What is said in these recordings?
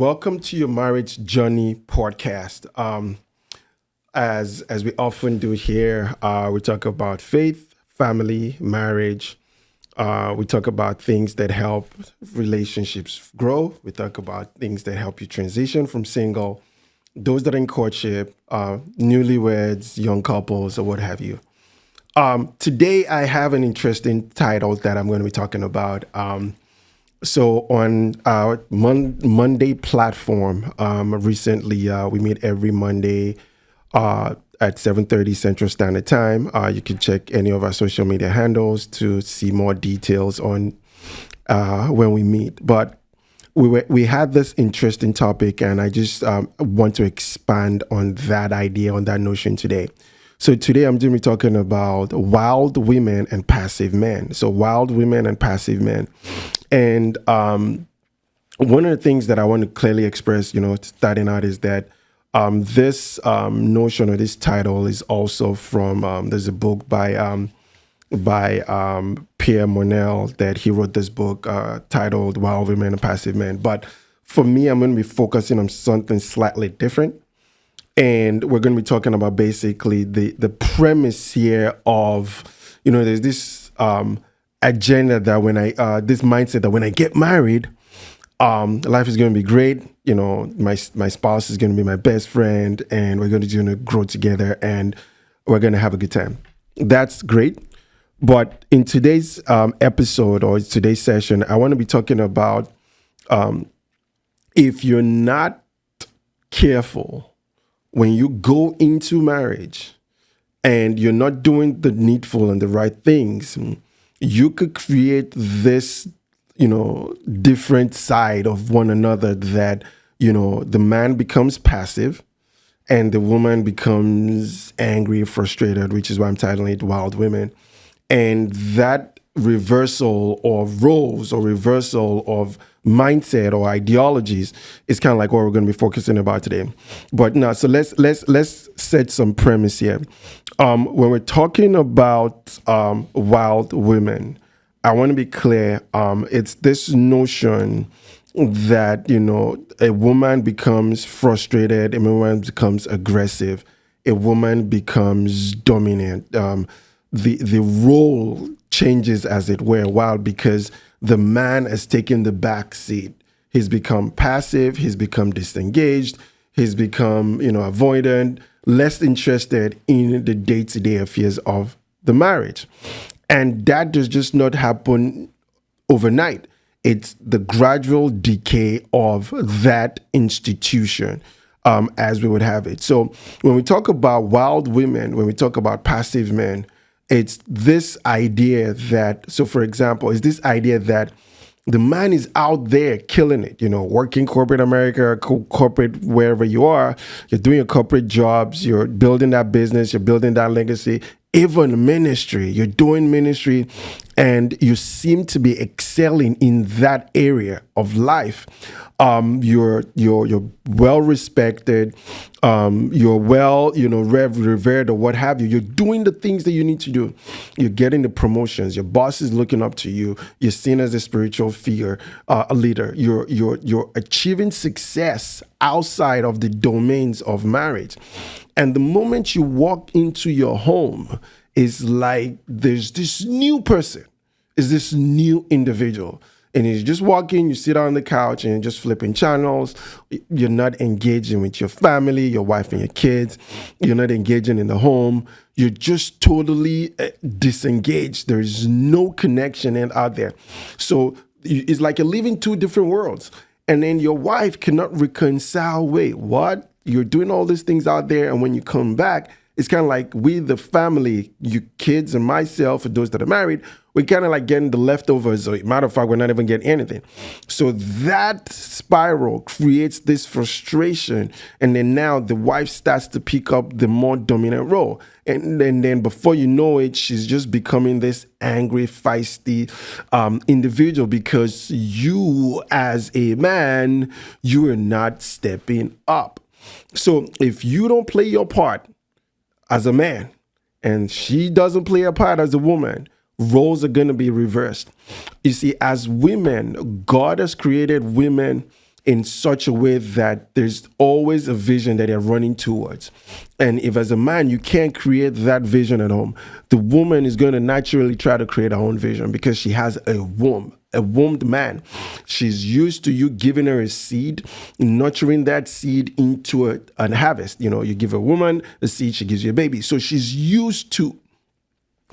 welcome to your marriage journey podcast. As we often do here, we talk about faith, family, marriage. We talk about things that help relationships grow. We talk about things that help you transition from single, those that are in courtship, newlyweds, young couples, or what have you. Today, I have an interesting title that I'm going to be talking about. So on our Monday platform, recently we meet every Monday at 7:30 Central Standard Time. You can check any of our social media handles to see more details on when we meet. But we had this interesting topic, and I just want to expand on that idea, on that notion today. So today I'm going to be talking about wild women and passive men. So wild women and passive men. And one of the things that I want to clearly express, starting out is that this notion or this title is also from, there's a book by Pierre Monel that he wrote this book titled Wild Women and Passive Men. But for me, I'm going to be focusing on something slightly different. And we're going to be talking about basically the premise here of, there's this agenda that this mindset that when I get married, life is going to be great. My spouse is going to be my best friend, and we're going to grow together, and we're going to have a good time. That's great. But in today's episode or today's session, I want to be talking about if you're not careful when you go into marriage and you're not doing the needful and the right things, you could create this, different side of one another that, the man becomes passive and the woman becomes angry, frustrated, which is why I'm titling it Wild Women. And that reversal of roles or reversal of mindset or ideologies is kind of like what we're going to be focusing about today. But now, so let's set some premise here. When we're talking about wild women, I want to be clear. It's this notion that a woman becomes frustrated, a woman becomes aggressive, a woman becomes dominant. The role changes, as it were, while because the man has taken the back seat. He's become passive, he's become disengaged, he's become, avoidant, less interested in the day-to-day affairs of the marriage. And that does just not happen overnight. It's the gradual decay of that institution. As we would have it. So when we talk about wild women, when we talk about passive men, it's this idea that, so for example, it's this idea that the man is out there killing it, working corporate America, corporate wherever you are, you're doing your corporate jobs, you're building that business, you're building that legacy, even ministry, you're doing ministry, and you seem to be excelling in that area of life. You're well respected, you're well, revered or what have you. You're doing the things that you need to do. You're getting the promotions. Your boss is looking up to you. You're seen as a spiritual figure, a leader. You're achieving success outside of the domains of marriage. And the moment you walk into your home, it's like there's this new person, is this new individual. And you just walk in, you sit on the couch and you're just flipping channels. You're not engaging with your family, your wife and your kids. You're not engaging in the home. You're just totally disengaged. There is no connection out there. So it's like you're living two different worlds. And then your wife cannot reconcile, wait, what? You're doing all these things out there. And when you come back, it's kind of like we, the family, you kids and myself, for those that are married, we're kind of like getting the leftovers. Or matter of fact, we're not even getting anything. So that spiral creates this frustration. And then now the wife starts to pick up the more dominant role. And then before you know it, she's just becoming this angry, feisty individual because you as a man, you are not stepping up. So if you don't play your part as a man and she doesn't play her part as a woman, roles are going to be reversed. You see, as women, God has created women in such a way that there's always a vision that they're running towards. And if as a man you can't create that vision at home, the woman is going to naturally try to create her own vision because she has a wombed man. She's used to you giving her a seed, nurturing that seed into a harvest. You give a woman a seed, she gives you a baby. So she's used to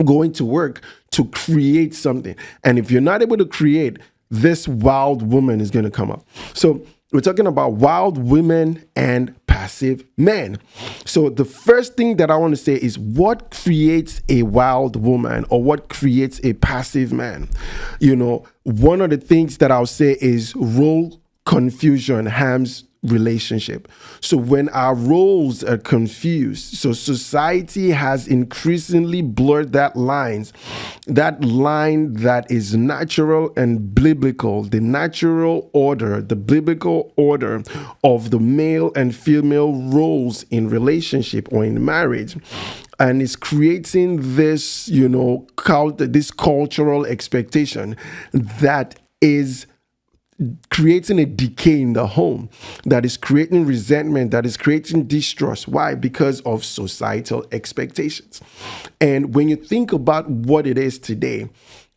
going to work to create something. And if you're not able to create, this wild woman is going to come up. So we're talking about wild women and passive men. So the first thing that I want to say is what creates a wild woman or what creates a passive man? One of the things that I'll say is role confusion harms relationship. So when our roles are confused, so society has increasingly blurred that line that is natural and biblical, the natural order, the biblical order of the male and female roles in relationship or in marriage. And it's creating this, this cultural expectation that is creating a decay in the home, that is creating resentment, that is creating distrust. Why? Because of societal expectations. And when you think about what it is today,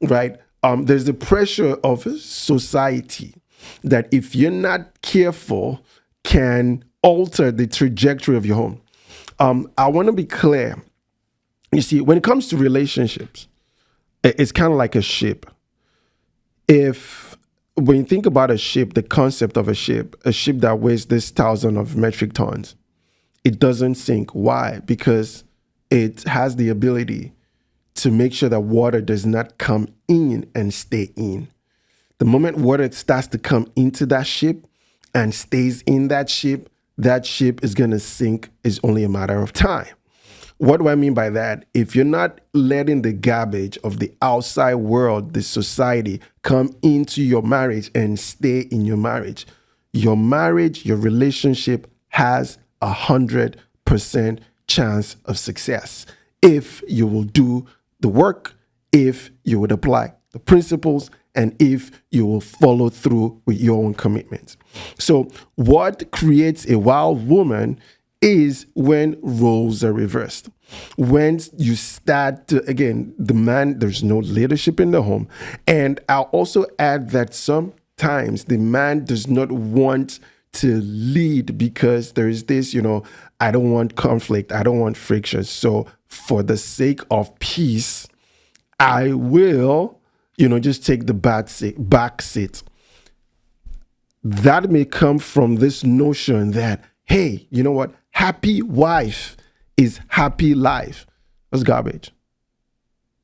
right, there's the pressure of society that if you're not careful can alter the trajectory of your home. I want to be clear. You see, when it comes to relationships, it's kind of like a ship. When you think about a ship, the concept of a ship that weighs this 1,000 of metric tons, it doesn't sink. Why? Because it has the ability to make sure that water does not come in and stay in. The moment water starts to come into that ship and stays in that ship is going to sink. It's only a matter of time. What do I mean by that? If you're not letting the garbage of the outside world, the society, come into your marriage and stay in your marriage, your relationship has 100% chance of success if you will do the work, if you would apply the principles, and if you will follow through with your own commitments. So what creates a wild woman is when roles are reversed. When you start to, again, the man, there's no leadership in the home. And I'll also add that sometimes the man does not want to lead because there is this, I don't want conflict, I don't want friction. So for the sake of peace, I will, just take the back seat. That may come from this notion that, hey, you know what? Happy wife is happy life. That's garbage.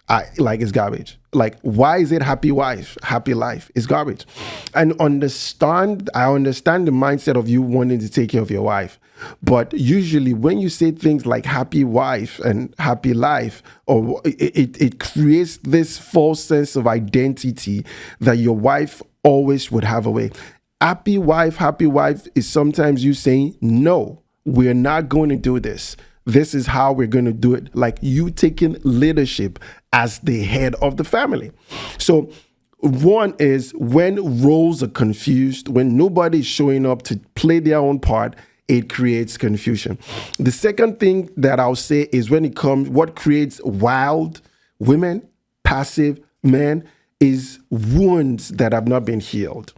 It's garbage. Why is it happy wife, happy life? It's garbage. And I understand the mindset of you wanting to take care of your wife. But usually when you say things like happy wife and happy life, or it creates this false sense of identity that your wife always would have a way. Happy wife is sometimes you saying, no, we're not going to do this. This is how we're going to do it. Like you taking leadership as the head of the family. So one is when roles are confused, when nobody is showing up to play their own part, it creates confusion. The second thing that I'll say is what creates wild women, passive men, is wounds that have not been healed.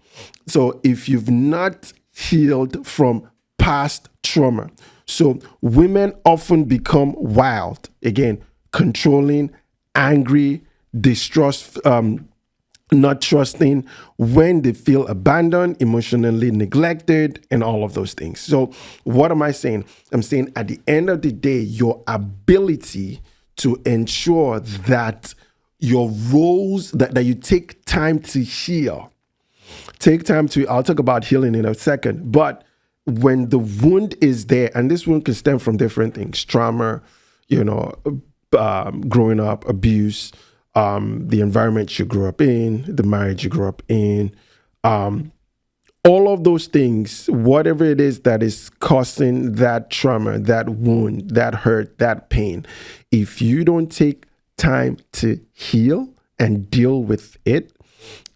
So if you've not healed from past trauma, so women often become wild, again, controlling, angry, distrust, not trusting when they feel abandoned, emotionally neglected, and all of those things. So what am I saying? I'm saying at the end of the day, your ability to ensure that your roles, that you take time to heal. I'll talk about healing in a second, but when the wound is there, and this wound can stem from different things, trauma, growing up, abuse, the environment you grew up in, the marriage you grew up in, all of those things, whatever it is that is causing that trauma, that wound, that hurt, that pain, if you don't take time to heal and deal with it,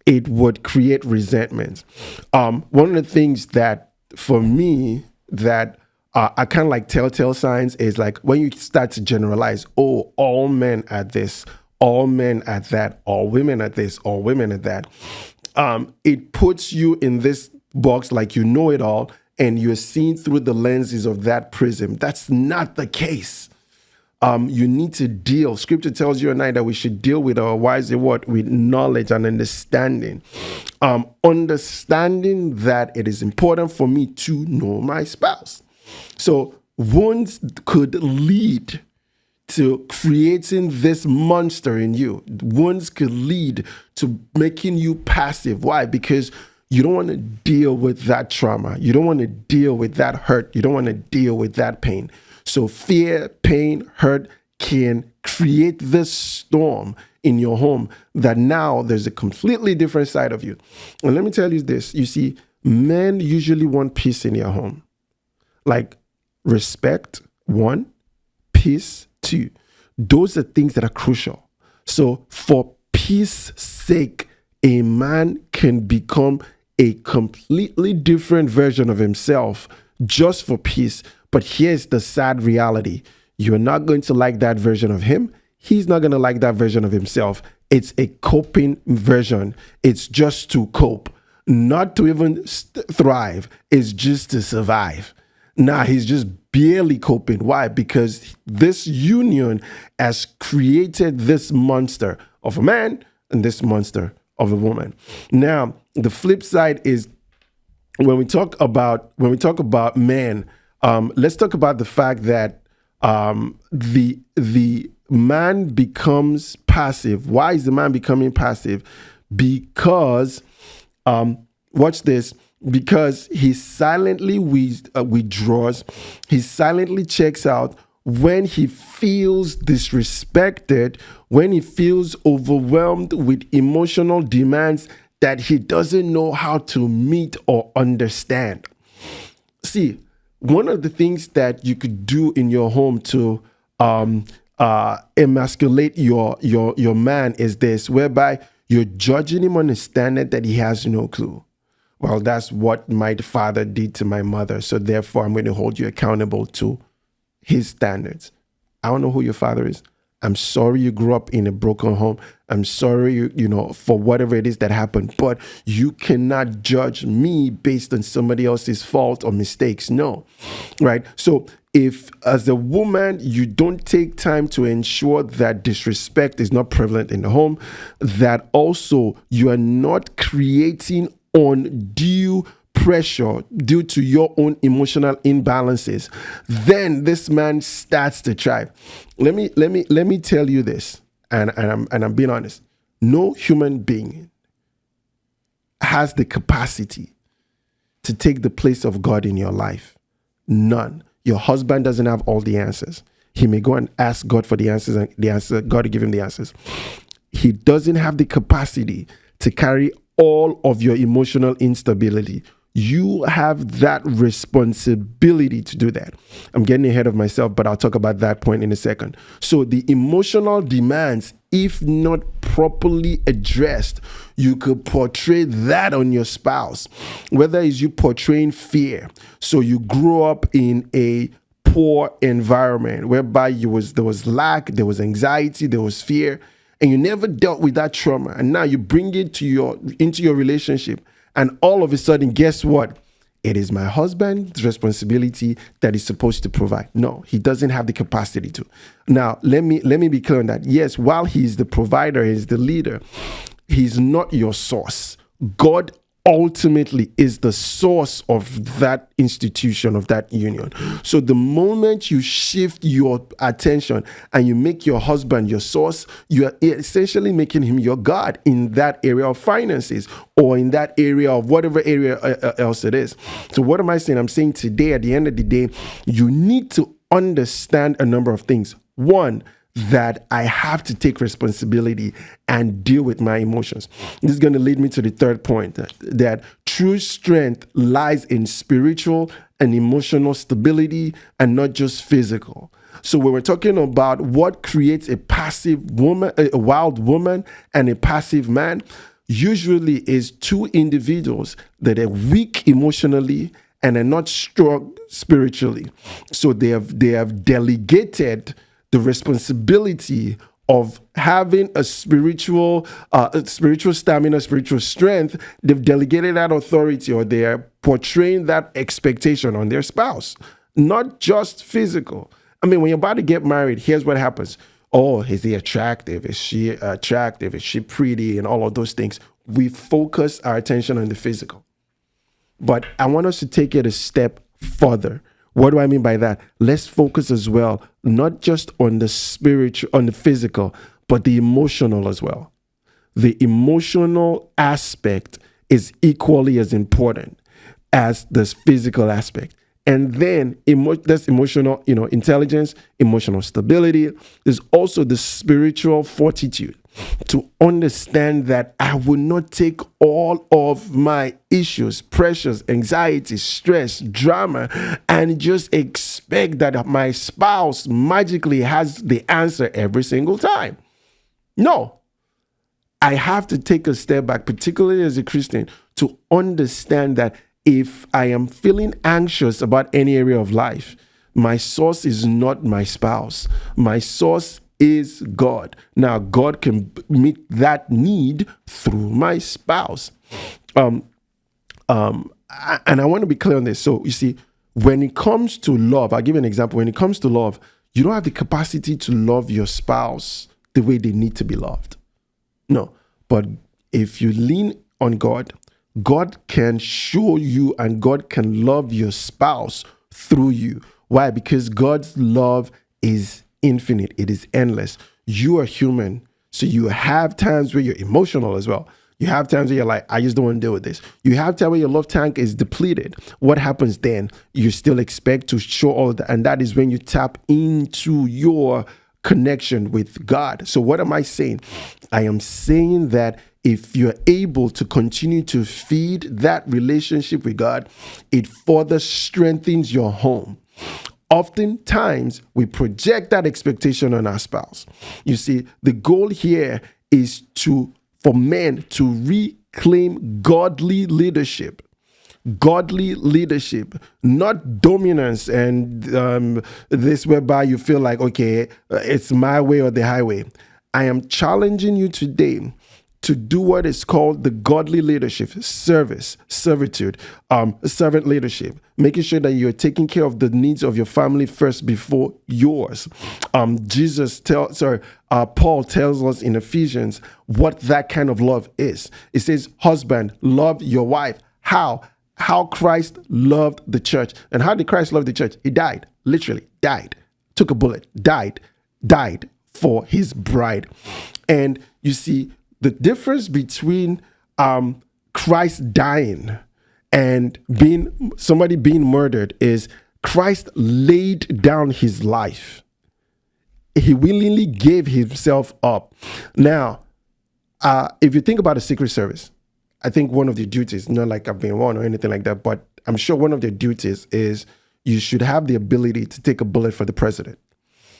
it would create resentment. One of the things that for me that I kind of like telltale signs is like when you start to generalize, oh, all men are this, all men are that, all women are this, all women are that. It puts you in this box like you know it all, and you're seen through the lenses of that prism. That's not the case. You need to deal. Scripture tells you and I that we should deal with our wives with knowledge and understanding. Understanding that it is important for me to know my spouse. So wounds could lead to creating this monster in you. Wounds could lead to making you passive. Why? Because you don't want to deal with that trauma. You don't want to deal with that hurt. You don't want to deal with that pain. So fear, pain, hurt can create this storm in your home that now there's a completely different side of you. And let me tell you this. You see, men usually want peace in their home. Like respect, one, peace, two. Those are things that are crucial. So for peace sake, a man can become a completely different version of himself just for peace. But here's the sad reality. You're not going to like that version of him. He's not going to like that version of himself. It's a coping version. It's just to cope, not to even thrive. It's just to survive. Now he's just barely coping. Why? Because this union has created this monster of a man and this monster of a woman. Now, the flip side is when we talk about men, let's talk about the fact that the man becomes passive. Why is the man becoming passive? Because watch this. Because he silently withdraws, he silently checks out when he feels disrespected, when he feels overwhelmed with emotional demands that he doesn't know how to meet or understand. See, one of the things that you could do in your home to emasculate your man is this, whereby you're judging him on the standard that he has no clue. Well, that's what my father did to my mother, so therefore I'm going to hold you accountable to his standards. I don't know who your father is. I'm sorry you grew up in a broken home. I'm sorry, you know, for whatever it is that happened, but you cannot judge me based on somebody else's fault or mistakes. No, right? So if as a woman, you don't take time to ensure that disrespect is not prevalent in the home, that also you are not creating undue pressure due to your own emotional imbalances, then this man starts to thrive. Let me tell you this, and I'm being honest. No human being has the capacity to take the place of God in your life. None. Your husband doesn't have all the answers. He may go and ask God for the answers, and God will give him the answers. He doesn't have the capacity to carry all of your emotional instability. You have that responsibility to do that. I'm getting ahead of myself, but I'll talk about that point in a second. So the emotional demands, if not properly addressed, you could portray that on your spouse. Whether it's you portraying fear. So you grew up in a poor environment whereby there was lack, there was anxiety, there was fear, and you never dealt with that trauma, and now you bring it into your relationship, and all of a sudden, guess what? It is my husband's responsibility that he's supposed to provide. No, he doesn't have the capacity to. Now, let me be clear on that. Yes, while he's the provider, he's the leader, he's not your source. God ultimately is the source of that institution, of that union. So the moment you shift your attention and you make your husband your source, you are essentially making him your God in that area of finances or in that area of whatever area else it is. So what am I saying? I'm saying today, at the end of the day, you need to understand a number of things. One, that I have to take responsibility and deal with my emotions. This is going to lead me to the third point, that true strength lies in spiritual and emotional stability and not just physical. So when we're talking about what creates a passive woman, a wild woman, and a passive man, usually is two individuals that are weak emotionally and are not strong spiritually. So they have delegated the responsibility of having a spiritual stamina, spiritual strength. They've delegated that authority, or they are portraying that expectation on their spouse, not just physical. I mean, when you're about to get married, here's what happens. Oh, is he attractive? Is she attractive? Is she pretty? And all of those things. We focus our attention on the physical. But I want us to take it a step further. What do I mean by that? Let's focus as well, not just on the spiritual, on the physical, but the emotional as well. The emotional aspect is equally as important as the physical aspect. And then that's emotional, intelligence, emotional stability. There's also the spiritual fortitude to understand that I will not take all of my issues, pressures, anxiety, stress, drama, and just expect that my spouse magically has the answer every single time. No, I have to take a step back, particularly as a Christian, to understand that if I am feeling anxious about any area of life, my source is not my spouse. My source is God. Now, God can meet that need through my spouse. And I want to be clear on this. So, you see, when it comes to love, I'll give you an example. When it comes to love, you don't have the capacity to love your spouse the way they need to be loved. No. But if you lean on God, God can show you and God can love your spouse through you. Why? Because God's love is infinite. It is endless. You are human. So you have times where you're emotional as well. You have times where you're like, I just don't want to deal with this. You have times where your love tank is depleted. What happens then? You still expect to show all of that. And that is when you tap into your connection with God. So what am I saying? I am saying that if you're able to continue to feed that relationship with God, it further strengthens your home. Oftentimes, we project that expectation on our spouse. You see, the goal here is for men to reclaim godly leadership. Godly leadership, not dominance and this whereby you feel like, okay, it's my way or the highway. I am challenging you today to do what is called the godly leadership, servitude, servant leadership, making sure that you're taking care of the needs of your family first before yours. Paul tells us in Ephesians what that kind of love is. It says, husband, love your wife. How Christ loved the church. And how did Christ love the church? He died, literally died, took a bullet, died for his bride. And you see, the difference between Christ dying and somebody being murdered is Christ laid down his life. He willingly gave himself up. Now, if you think about the Secret Service, I think one of their duties, not like I've been one or anything like that, but I'm sure one of their duties is you should have the ability to take a bullet for the president.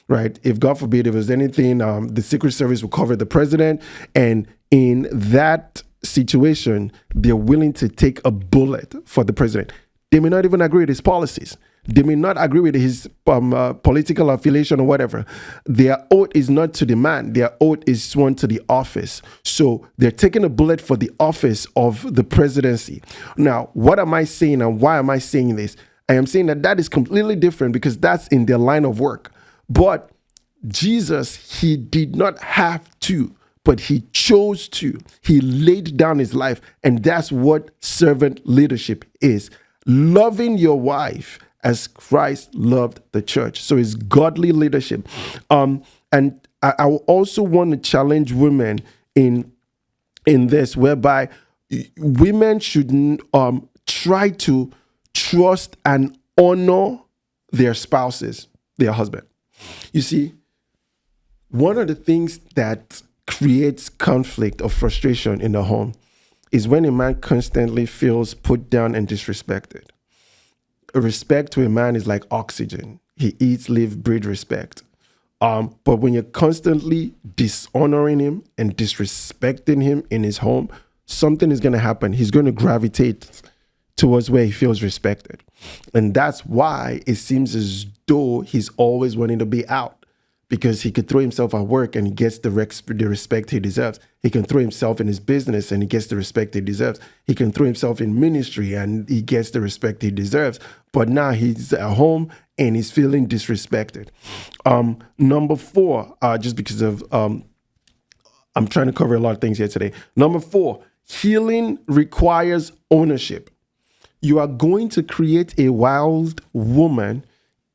Right? If God forbid, if there's anything, the Secret Service will cover the president. And in that situation, they're willing to take a bullet for the president. They may not even agree with his policies. They may not agree with his political affiliation or whatever. Their oath is not to the man. Their oath is sworn to the office. So they're taking a bullet for the office of the presidency. Now, what am I saying and why am I saying this? I am saying that is completely different because that's in their line of work. But Jesus, he did not have to, but he chose to. He laid down his life. And that's what servant leadership is. Loving your wife as Christ loved the church. So it's godly leadership. And I also want to challenge women in this, whereby women should try to trust and honor their spouses, their husband. You see, one of the things that creates conflict or frustration in the home is when a man constantly feels put down and disrespected. Respect to a man is like oxygen. He eats, live, breathe respect. But when you're constantly dishonoring him and disrespecting him in his home, something is going to happen. He's going to gravitate towards where he feels respected. And that's why it seems as though he's always wanting to be out, because he could throw himself at work and he gets the respect he deserves. He can throw himself in his business and he gets the respect he deserves. He can throw himself in ministry and he gets the respect he deserves. But now he's at home and he's feeling disrespected. Number 4, just because of I'm trying to cover a lot of things here today. Number 4, healing requires ownership. You are going to create a wild woman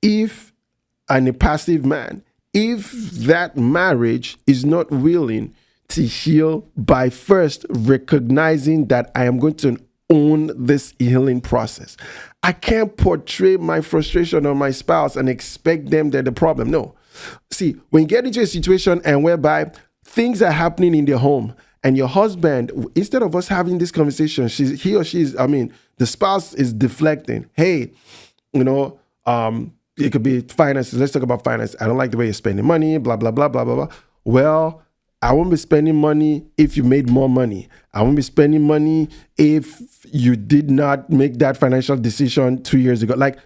and a passive man if that marriage is not willing to heal by first recognizing that I am going to own this healing process. I can't portray my frustration on my spouse and expect them they're the problem. No. See, when you get into a situation and whereby things are happening in the home and your husband, instead of us having this conversation, the spouse is deflecting. Hey, it could be finances. Let's talk about finance. I don't like the way you're spending money, blah, blah, blah, blah, blah, blah. Well, I won't be spending money if you made more money. I won't be spending money if you did not make that financial decision 2 years ago. Like,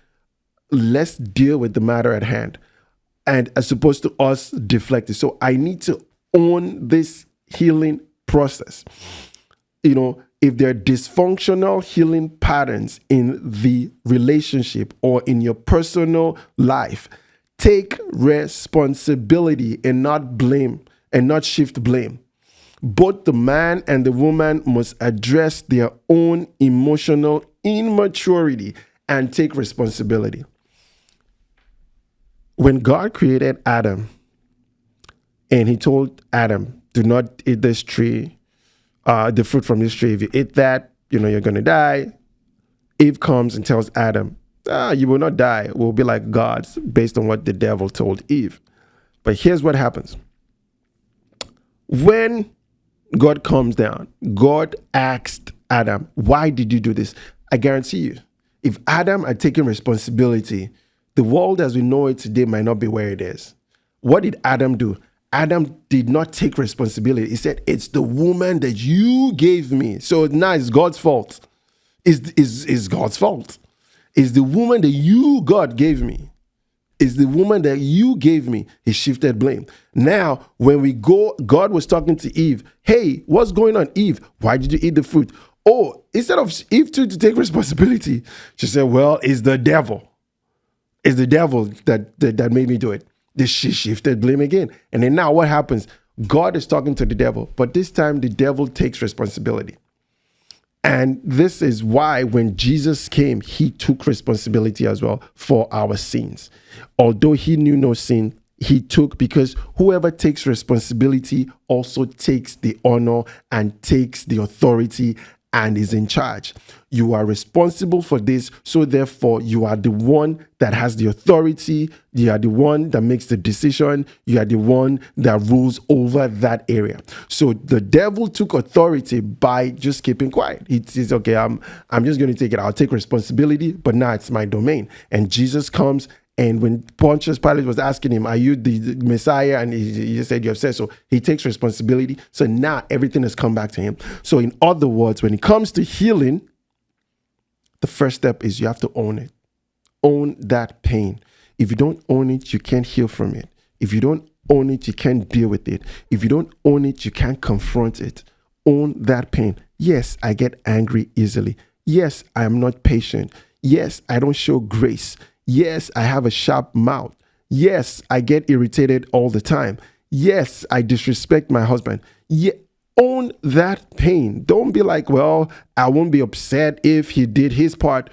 let's deal with the matter at hand. And as opposed to us deflecting. So I need to own this healing process. If there are dysfunctional healing patterns in the relationship or in your personal life, take responsibility and not blame and not shift blame. Both the man and the woman must address their own emotional immaturity and take responsibility. When God created Adam and he told Adam, do not eat this tree, the fruit from this tree. If you eat that, you're going to die. Eve comes and tells Adam, you will not die. We'll be like gods, based on what the devil told Eve. But here's what happens. When God comes down, God asked Adam, why did you do this? I guarantee you, if Adam had taken responsibility, the world as we know it today might not be where it is. What did Adam do? Adam did not take responsibility. He said, it's the woman that you gave me. So now it's God's fault. It's God's fault. It's the woman that you, God, gave me. It's the woman that you gave me. He shifted blame. Now, when we go, God was talking to Eve. Hey, what's going on, Eve? Why did you eat the fruit? Oh, instead of Eve to take responsibility, she said, well, it's the devil. It's the devil that made me do it. She shifted blame again. And then now what happens? God is talking to the devil, but this time the devil takes responsibility. And this is why when Jesus came, he took responsibility as well for our sins. Although he knew no sin, he took, because whoever takes responsibility also takes the honor and takes the authority and is in charge. You are responsible for this, so therefore you are the one that has the authority, you are the one that makes the decision, you are the one that rules over that area. So the devil took authority by just keeping quiet. He says, okay, I'm just going to take it. I'll take responsibility, but now it's my domain. And Jesus comes, and when Pontius Pilate was asking him, are you the Messiah? And he said, you have said so. He takes responsibility. So now everything has come back to him. So in other words, when it comes to healing, the first step is you have to own it. Own that pain. If you don't own it, you can't heal from it. If you don't own it, you can't deal with it. If you don't own it, you can't confront it. Own that pain. Yes, I get angry easily. Yes, I am not patient. Yes, I don't show grace. Yes, I have a sharp mouth. Yes, I get irritated all the time. Yes, I disrespect my husband. Own that pain. Don't be like, well, I won't be upset if he did his part.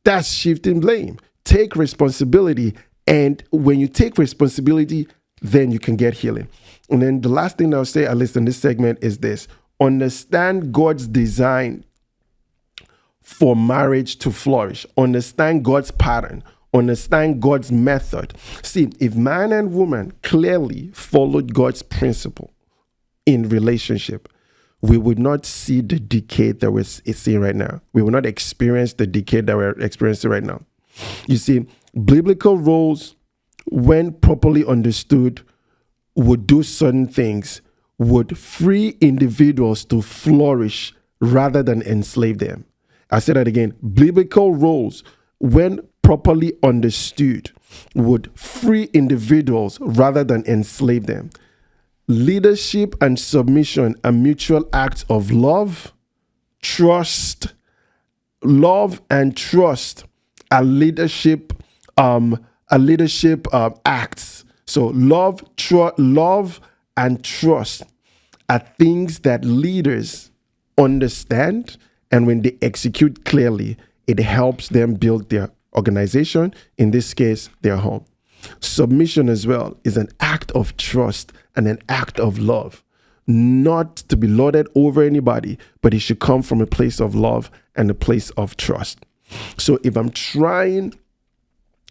That's shifting blame. Take responsibility. And when you take responsibility, then you can get healing. And then the last thing I'll say, at least in this segment, is this. Understand God's design for marriage to flourish. Understand God's pattern. Understand God's method. See, if man and woman clearly followed God's principle in relationship, we would not see the decay that we're seeing right now. We will not experience the decay that we're experiencing right now. You see, biblical roles, when properly understood, would do certain things, would free individuals to flourish rather than enslave them. I say that again. Biblical roles, when properly understood, would free individuals rather than enslave them. Leadership and submission are mutual acts of love, trust. Love and trust are leadership acts. So love and trust are things that leaders understand, and when they execute clearly, it helps them build their organization, in this case, their home. Submission as well is an act of trust and an act of love, not to be lorded over anybody, but it should come from a place of love and a place of trust. So if I'm trying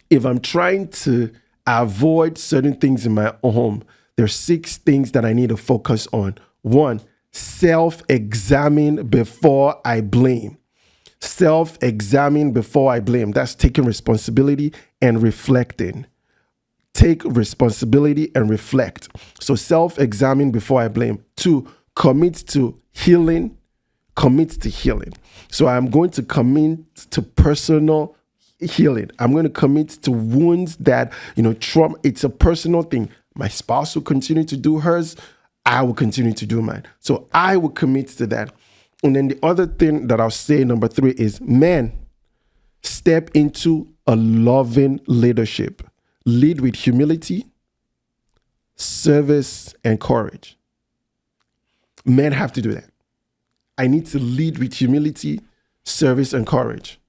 to avoid certain things in my home, there's 6 things that I need to focus on. 1, self-examine before I blame. Self-examine before I blame. That's taking responsibility and reflecting. Take responsibility and reflect. So self-examine before I blame. 2, commit to healing. Commit to healing. So I'm going to commit to personal healing. I'm going to commit to wounds that, trauma. It's a personal thing. My spouse will continue to do hers. I will continue to do mine. So I will commit to that. And then the other thing that I'll say, number 3, is men, step into a loving leadership. Lead with humility, service, and courage. Men have to do that. I need to lead with humility, service, and courage.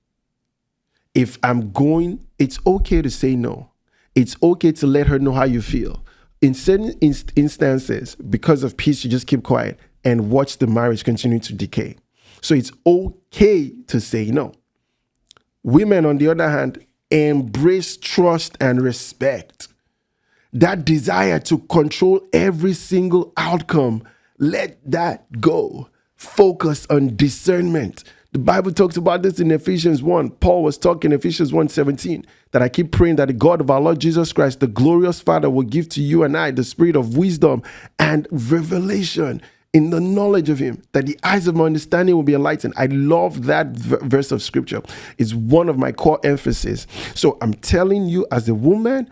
If I'm going, it's okay to say no. It's okay to let her know how you feel. In certain instances, because of peace, you just keep quiet and watch the marriage continue to decay. So it's okay to say no. Women, on the other hand, embrace trust and respect. That desire to control every single outcome, let that go. Focus on discernment. The Bible talks about this in Ephesians 1. Paul was talking in Ephesians 1:17, that I keep praying that the God of our Lord Jesus Christ, the glorious Father, will give to you and I the spirit of wisdom and revelation in the knowledge of him, that the eyes of my understanding will be enlightened. I love that verse of scripture. It's one of my core emphasis. So I'm telling you, as a woman,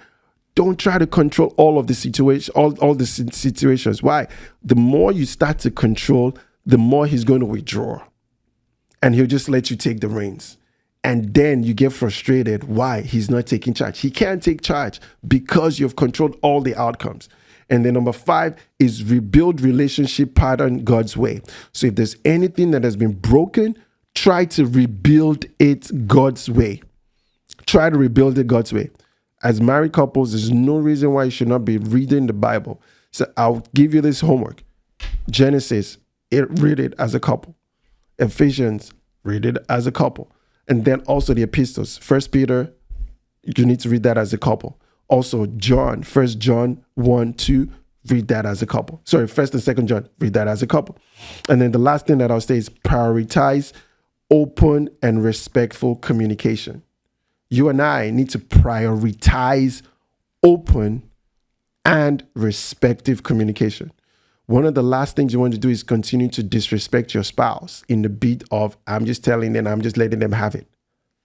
don't try to control all of the situation, all the situations. Why? The more you start to control, the more he's going to withdraw. And he'll just let you take the reins. And then you get frustrated why he's not taking charge. He can't take charge because you've controlled all the outcomes. And then number 5 is rebuild relationship pattern God's way. So if there's anything that has been broken, try to rebuild it God's way. Try to rebuild it God's way. As married couples, there's no reason why you should not be reading the Bible. So I'll give you this homework. Genesis, read it as a couple. Ephesians, read it as a couple. And then also the epistles. 1 Peter, you need to read that as a couple. Also John, 1 John 1-2, read that as a couple. Sorry, 1 and 2 John, read that as a couple. And then the last thing that I'll say is prioritize open and respectful communication. You and I need to prioritize open and respectful communication. One of the last things you want to do is continue to disrespect your spouse in the beat of, I'm just telling them, I'm just letting them have it.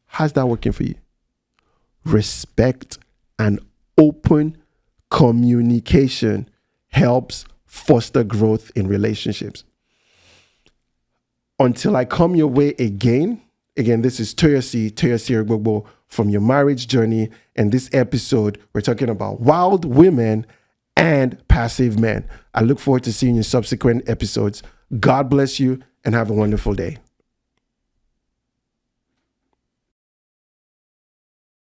How's that working for you? Respect and open communication helps foster growth in relationships. Until I come your way again, this is Toyosi Egbogbo from Your Marriage Journey. And this episode, we're talking about wild women and passive men. I look forward to seeing you in subsequent episodes. God bless you and have a wonderful day.